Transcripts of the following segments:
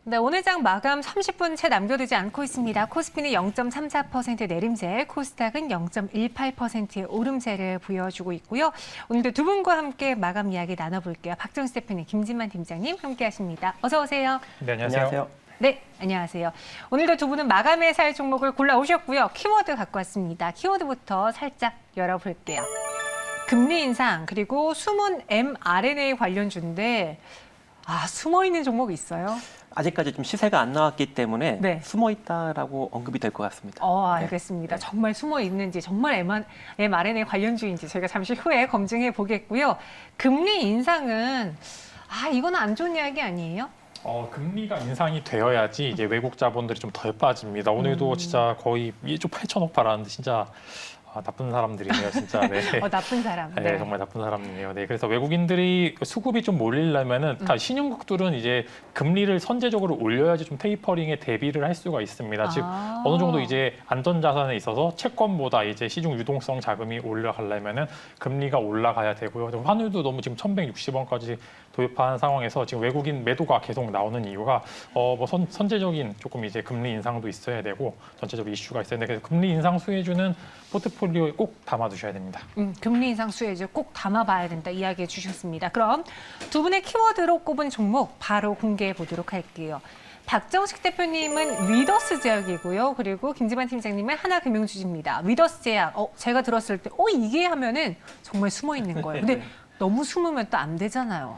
네, 오늘 장 마감 30분 채 남겨두지 않고 있습니다. 코스피는 0.34% 내림세, 코스닥은 0.18%의 오름세를 보여주고 있고요. 오늘도 두 분과 함께 마감 이야기 나눠볼게요. 박정수 대표님, 김진만 팀장님 함께하십니다. 어서 오세요. 네, 안녕하세요. 네, 안녕하세요. 오늘도 두 분은 마감에 살 종목을 골라오셨고요. 키워드 갖고 왔습니다. 키워드부터 살짝 열어볼게요. 금리 인상, 그리고 숨은 mRNA 관련주인데 숨어있는 종목이 있어요? 아직까지 좀 시세가 안 나왔기 때문에 네. 숨어 있다라고 언급이 될 것 같습니다. 알겠습니다. 정말 숨어 있는지, 정말 mRNA 관련주인지 제가 잠시 후에 검증해 보겠고요. 금리 인상은 이건 안 좋은 이야기 아니에요? 금리가 인상이 되어야지 이제 외국 자본들이 좀 덜 빠집니다. 오늘도 진짜 거의 1조 8천억 팔았는데 진짜 나쁜 사람들이네요, 진짜. 네. 나쁜 사람. 네, 정말 나쁜 사람이네요. 네, 그래서 외국인들이 수급이 좀 몰리려면은 신흥국들은 이제 금리를 선제적으로 올려야지 좀 테이퍼링에 대비를 할 수가 있습니다. 즉 어느 정도 이제 안전 자산에 있어서 채권보다 이제 시중 유동성 자금이 올라가려면은 금리가 올라가야 되고요. 환율도 너무 지금 1,160원까지 도입한 상황에서 지금 외국인 매도가 계속 나오는 이유가 선제적인 조금 이제 금리 인상도 있어야 되고 전체적으로 이슈가 있어야 되는데 그래서 금리 인상 수혜주는 포트폴리오에 꼭 담아두셔야 됩니다. 금리 인상 수혜주 꼭 담아봐야 된다 이야기해 주셨습니다. 그럼 두 분의 키워드로 꼽은 종목 바로 공개해 보도록 할게요. 박정식 대표님은 위더스 제약이고요. 그리고 김지만 팀장님은 하나금융주주입니다. 위더스 제약, 제가 들었을 때 이게 하면은 정말 숨어 있는 거예요. 근데 너무 숨으면 또 안 되잖아요.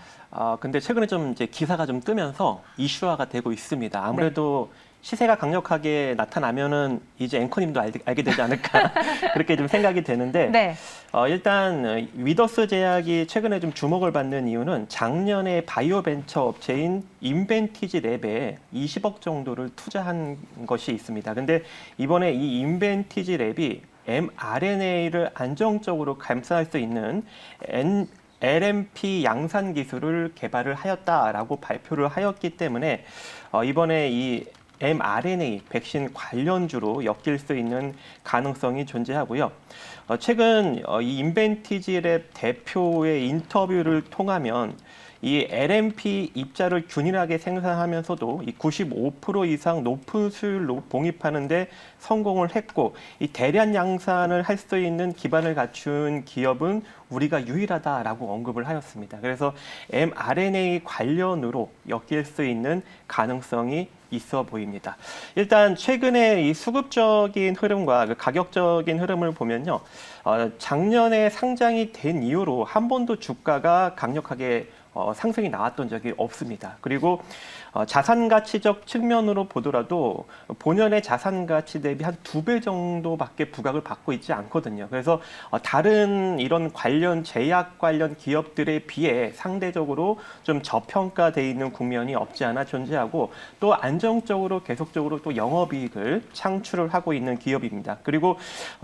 근데 최근에 좀 이제 기사가 좀 뜨면서 이슈화가 되고 있습니다. 아무래도 시세가 강력하게 나타나면은 이제 앵커님도 알게 되지 않을까 그렇게 좀 생각이 되는데 일단 위더스 제약이 최근에 좀 주목을 받는 이유는 작년에 바이오 벤처 업체인 인벤티지 랩에 20억 정도를 투자한 것이 있습니다. 근데 이번에 이 인벤티지 랩이 mRNA를 안정적으로 감싸할 수 있는 LNP 양산 기술을 개발을 하였다라고 발표를 하였기 때문에 이번에 이 mRNA 백신 관련주로 엮일 수 있는 가능성이 존재하고요. 최근 이 인벤티지랩 대표의 인터뷰를 통하면 이 LNP 입자를 균일하게 생산하면서도 이 95% 이상 높은 수율로 봉입하는데 성공을 했고 이 대량 양산을 할 수 있는 기반을 갖춘 기업은 우리가 유일하다라고 언급을 하였습니다. 그래서 mRNA 관련으로 엮일 수 있는 가능성이 있어 보입니다. 일단 최근에 이 수급적인 흐름과 그 가격적인 흐름을 보면요. 작년에 상장이 된 이후로 한 번도 주가가 강력하게 상승이 나왔던 적이 없습니다. 그리고 자산 가치적 측면으로 보더라도 본연의 자산 가치 대비 한 2배 정도밖에 부각을 받고 있지 않거든요. 그래서 다른 이런 관련 제약 관련 기업들에 비해 상대적으로 좀 저평가돼 있는 국면이 없지 않아 존재하고 또 안정적으로 계속적으로 또 영업이익을 창출을 하고 있는 기업입니다. 그리고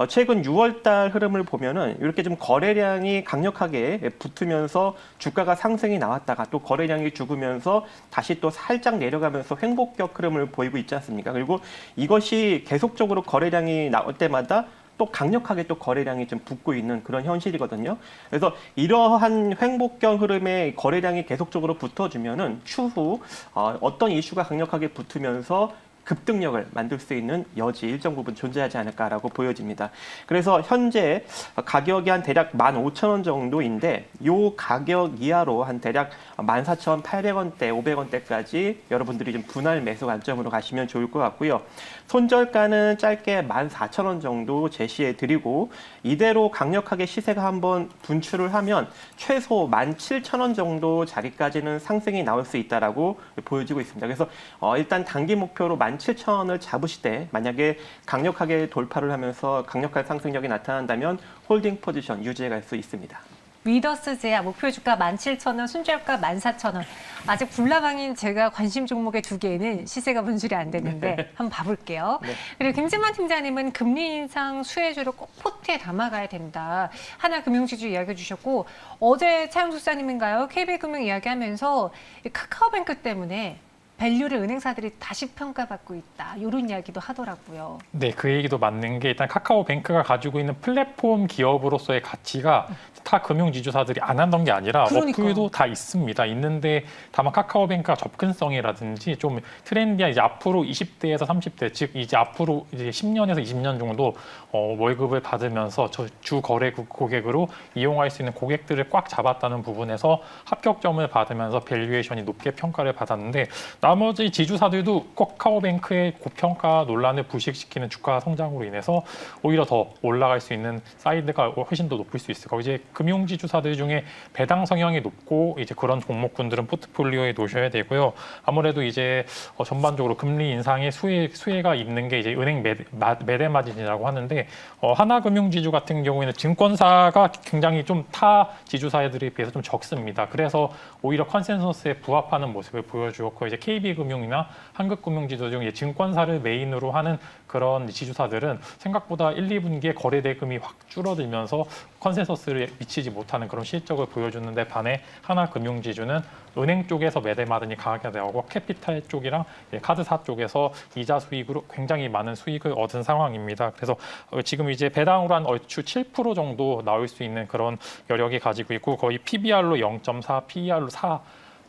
최근 6월달 흐름을 보면은 이렇게 좀 거래량이 강력하게 붙으면서 주가가 상승이 나왔다가 또 거래량이 죽으면서 다시 또 살짝 내려가면서 횡보격 흐름을 보이고 있지 않습니까? 그리고 이것이 계속적으로 거래량이 나올 때마다 또 강력하게 또 거래량이 좀 붙고 있는 그런 현실이거든요. 그래서 이러한 횡보격 흐름에 거래량이 계속적으로 붙어주면은 추후 어떤 이슈가 강력하게 붙으면서 급등력을 만들 수 있는 여지 일정 부분 존재하지 않을까라고 보여집니다. 그래서 현재 가격이 한 대략 15,000원 정도인데 이 가격 이하로 한 대략 14,800원대, 500원대까지 여러분들이 좀 분할 매수 관점으로 가시면 좋을 것 같고요. 손절가는 짧게 14,000원 정도 제시해 드리고 이대로 강력하게 시세가 한번 분출을 하면 최소 17,000원 정도 자리까지는 상승이 나올 수 있다라고 보여지고 있습니다. 그래서 일단 단기 목표로 17,000원을 잡으시되 만약에 강력하게 돌파를 하면서 강력한 상승력이 나타난다면 홀딩 포지션 유지해 갈 수 있습니다. 위더스 제약 목표 주가 17,000원, 순저가 14,000원. 아직 불나방인 제가 관심 종목의 두 개는 시세가 분출이 안 되는데 한번 봐볼게요. 그리고 김진만 팀장님은 금리 인상 수혜주를 꼭 포트에 담아가야 된다. 하나금융지주 이야기해 주셨고 어제 차영숙사님인가요? KB금융 이야기하면서 카카오뱅크 때문에 밸류를 은행사들이 다시 평가받고 있다. 이런 이야기도 하더라고요. 네, 그 얘기도 맞는 게 일단 카카오뱅크가 가지고 있는 플랫폼 기업으로서의 가치가 타 금융지주사들이 안 한던 게 아니라 그러니까요. 어플도 다 있습니다. 있는데 다만 카카오뱅크가 접근성이라든지 좀 트렌디한 이제 앞으로 20대에서 30대 즉 이제 앞으로 이제 10년에서 20년 정도 월급을 받으면서 주 거래 고객으로 이용할 수 있는 고객들을 꽉 잡았다는 부분에서 합격점을 받으면서 밸류에이션이 높게 평가를 받았는데 나머지 지주사들도 카카오뱅크의 고평가 논란을 부식시키는 주가 성장으로 인해서 오히려 더 올라갈 수 있는 사이드가 훨씬 더 높을 수 있을 거고 이제 금융지주사들 중에 배당 성향이 높고 이제 그런 종목군들은 포트폴리오에 놓으셔야 되고요. 아무래도 이제 전반적으로 금리 인상의 수혜가 있는 게 이제 은행 매대 마진이라고 하는데 하나금융지주 같은 경우에는 증권사가 굉장히 좀 타 지주사들에 비해서 좀 적습니다. 그래서 오히려 컨센서스에 부합하는 모습을 보여주었고 이제 KB금융이나 한국금융지주 중 증권사를 메인으로 하는 그런 지주사들은 생각보다 1, 2분기에 거래 대금이 확 줄어들면서 컨센서스를 미치지 못하는 그런 실적을 보여주는데 반해 하나금융지주는 은행 쪽에서 매대 마진이 강하게 나오고 캐피탈 쪽이랑 카드사 쪽에서 이자 수익으로 굉장히 많은 수익을 얻은 상황입니다. 그래서 지금 이제 배당으로 한 얼추 7% 정도 나올 수 있는 그런 여력이 가지고 있고 거의 PBR로 0.4, PER로 4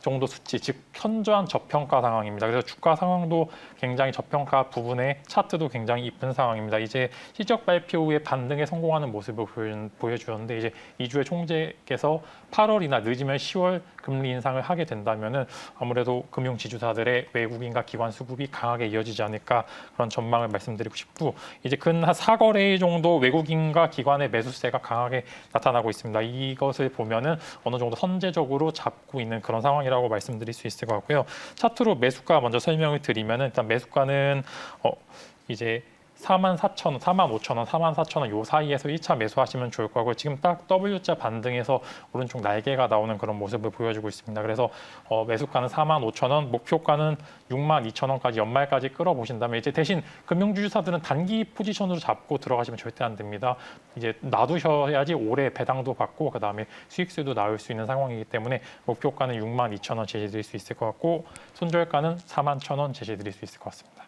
정도 수치, 즉 현저한 저평가 상황입니다. 그래서 주가 상황도 굉장히 저평가 부분에 차트도 굉장히 이쁜 상황입니다. 이제 실적 발표 후에 반등에 성공하는 모습을 보여주었는데 이제 이주의 총재께서 8월이나 늦으면 10월 금리 인상을 하게 된다면은 아무래도 금융 지주사들의 외국인과 기관 수급이 강하게 이어지지 않을까 그런 전망을 말씀드리고 싶고 이제 근 한 4거래 정도 외국인과 기관의 매수세가 강하게 나타나고 있습니다. 이것을 보면은 어느 정도 선제적으로 잡고 있는 그런 상황이라고 말씀드릴 수 있을 것 같고요. 차트로 매수가 먼저 설명을 드리면은 일단 매수가는 이제 44,000원, 45,000원, 44,000원 요 사이에서 1차 매수하시면 좋을 거고 지금 딱 W자 반등에서 오른쪽 날개가 나오는 그런 모습을 보여주고 있습니다. 그래서 매수가는 45,000원, 목표가는 62,000원까지 연말까지 끌어보신다면 이제 대신 금융주주사들은 단기 포지션으로 잡고 들어가시면 절대 안 됩니다. 이제 놔두셔야지 올해 배당도 받고 그다음에 수익수도 나올 수 있는 상황이기 때문에 목표가는 62,000원 제시드릴 수 있을 것 같고 손절가는 41,000원 제시드릴 수 있을 것 같습니다.